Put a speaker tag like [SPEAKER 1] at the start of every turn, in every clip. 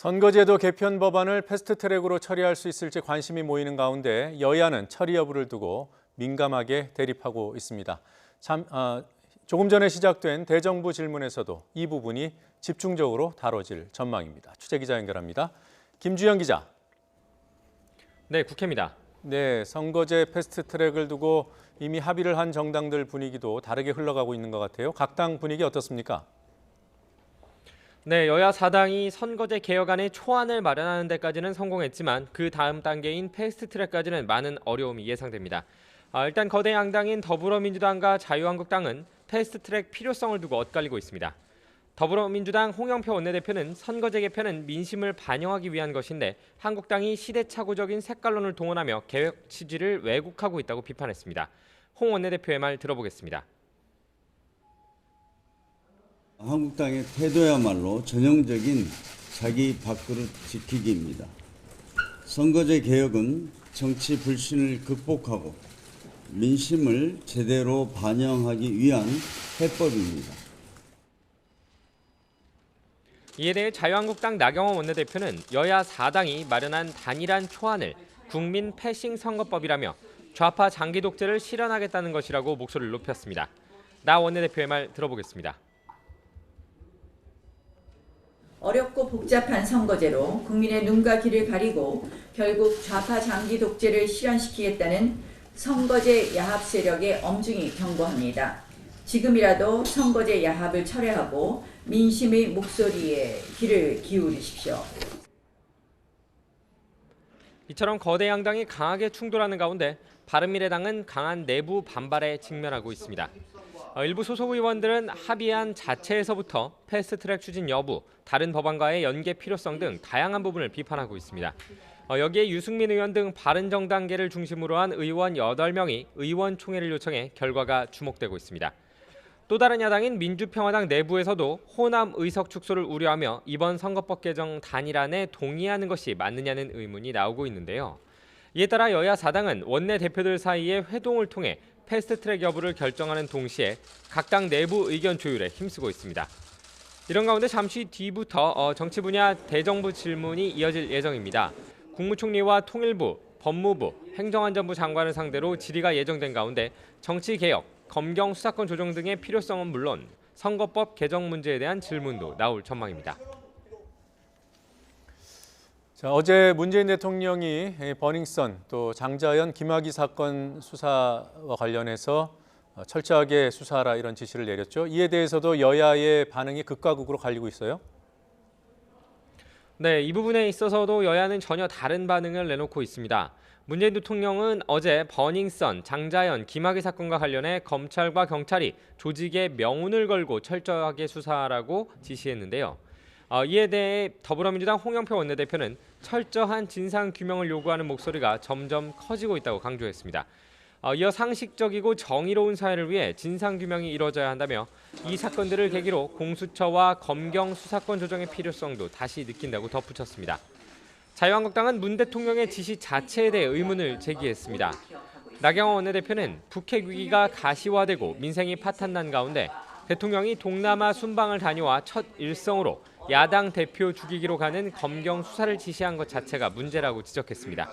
[SPEAKER 1] 선거제도 개편 법안을 패스트트랙으로 처리할 수 있을지 관심이 모이는 가운데 여야는 처리 여부를 두고 민감하게 대립하고 있습니다. 조금 전에 시작된 대정부 질문에서도 이 부분이 집중적으로 다뤄질 전망입니다. 취재기자 연결합니다. 김주영 기자.
[SPEAKER 2] 네, 국회입니다.
[SPEAKER 1] 네, 선거제 패스트트랙을 두고 이미 합의를 한 정당들 분위기도 다르게 흘러가고 있는 것 같아요. 각 당 분위기 어떻습니까?
[SPEAKER 2] 네, 여야 4당이 선거제 개혁안의 초안을 마련하는 데까지는 성공했지만 그 다음 단계인 패스트트랙까지는 많은 어려움이 예상됩니다. 일단 거대 양당인 더불어민주당과 자유한국당은 패스트트랙 필요성을 두고 엇갈리고 있습니다. 더불어민주당 홍영표 원내대표는 선거제 개편은 민심을 반영하기 위한 것인데 한국당이 시대착오적인 색깔론을 동원하며 개혁 취지를 왜곡하고 있다고 비판했습니다. 홍 원내대표의 말 들어보겠습니다.
[SPEAKER 3] 한국당의 태도야말로 전형적인 자기 밥그릇 지키기입니다. 선거제 개혁은 정치 불신을 극복하고 민심을 제대로 반영하기 위한 해법입니다.
[SPEAKER 2] 이에 대해 자유한국당 나경원 원내대표는 여야 4당이 마련한 단일한 초안을 국민 패싱 선거법이라며 좌파 장기 독재를 실현하겠다는 것이라고 목소리를 높였습니다. 나 원내대표의 말 들어보겠습니다.
[SPEAKER 4] 어렵고 복잡한 선거제로 국민의 눈과 귀를 가리고 결국 좌파 장기 독재를 실현시키겠다는 선거제 야합 세력의 엄중히 경고합니다. 지금이라도 선거제 야합을 철회하고 민심의 목소리에 귀를 기울이십시오.
[SPEAKER 2] 이처럼 거대 양당이 강하게 충돌하는 가운데 바른미래당은 강한 내부 반발에 직면하고 있습니다. 일부 소속 의원들은 합의안 자체에서부터 패스트트랙 추진 여부, 다른 법안과의 연계 필요성 등 다양한 부분을 비판하고 있습니다. 여기에 유승민 의원 등 바른정당계를 중심으로 한 의원 8명이 의원총회를 요청해 결과가 주목되고 있습니다. 또 다른 야당인 민주평화당 내부에서도 호남 의석 축소를 우려하며 이번 선거법 개정 단일안에 동의하는 것이 맞느냐는 의문이 나오고 있는데요. 이에 따라 여야 4당은 원내대표들 사이의 회동을 통해 패스트트랙 여부를 결정하는 동시에 각 당 내부 의견 조율에 힘쓰고 있습니다. 이런 가운데 잠시 뒤부터 정치 분야 대정부 질문이 이어질 예정입니다. 국무총리와 통일부, 법무부, 행정안전부 장관을 상대로 질의가 예정된 가운데 정치개혁, 검경 수사권 조정 등의 필요성은 물론 선거법 개정 문제에 대한 질문도 나올 전망입니다.
[SPEAKER 1] 자, 어제 문재인 대통령이 버닝썬 또 장자연 김학의 사건 수사와 관련해서 철저하게 수사하라 이런 지시를 내렸죠. 이에 대해서도 여야의 반응이 극과 극으로 갈리고 있어요.
[SPEAKER 2] 네, 이 부분에 있어서도 여야는 전혀 다른 반응을 내놓고 있습니다. 문재인 대통령은 어제 버닝썬, 장자연, 김학의 사건과 관련해 검찰과 경찰이 조직의 명운을 걸고 철저하게 수사하라고 지시했는데요. 이에 대해 더불어민주당 홍영표 원내대표는 철저한 진상규명을 요구하는 목소리가 점점 커지고 있다고 강조했습니다. 이어 상식적이고 정의로운 사회를 위해 진상규명이 이루어져야 한다며 이 사건들을 계기로 공수처와 검경 수사권 조정의 필요성도 다시 느낀다고 덧붙였습니다. 자유한국당은 문 대통령의 지시 자체에 대해 의문을 제기했습니다. 나경원 원내대표는 북핵 위기가 가시화되고 민생이 파탄난 가운데 대통령이 동남아 순방을 다녀와 첫 일성으로 야당 대표 죽이기로 가는 검경 수사를 지시한 것 자체가 문제라고 지적했습니다.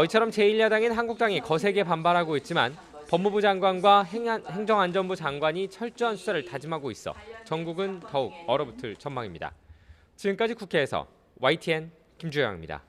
[SPEAKER 2] 이처럼 제1야당인 한국당이 거세게 반발하고 있지만 법무부 장관과 행정안전부 장관이 철저한 수사를 다짐하고 있어 전국은 더욱 얼어붙을 전망입니다. 지금까지 국회에서 YTN 김주영입니다.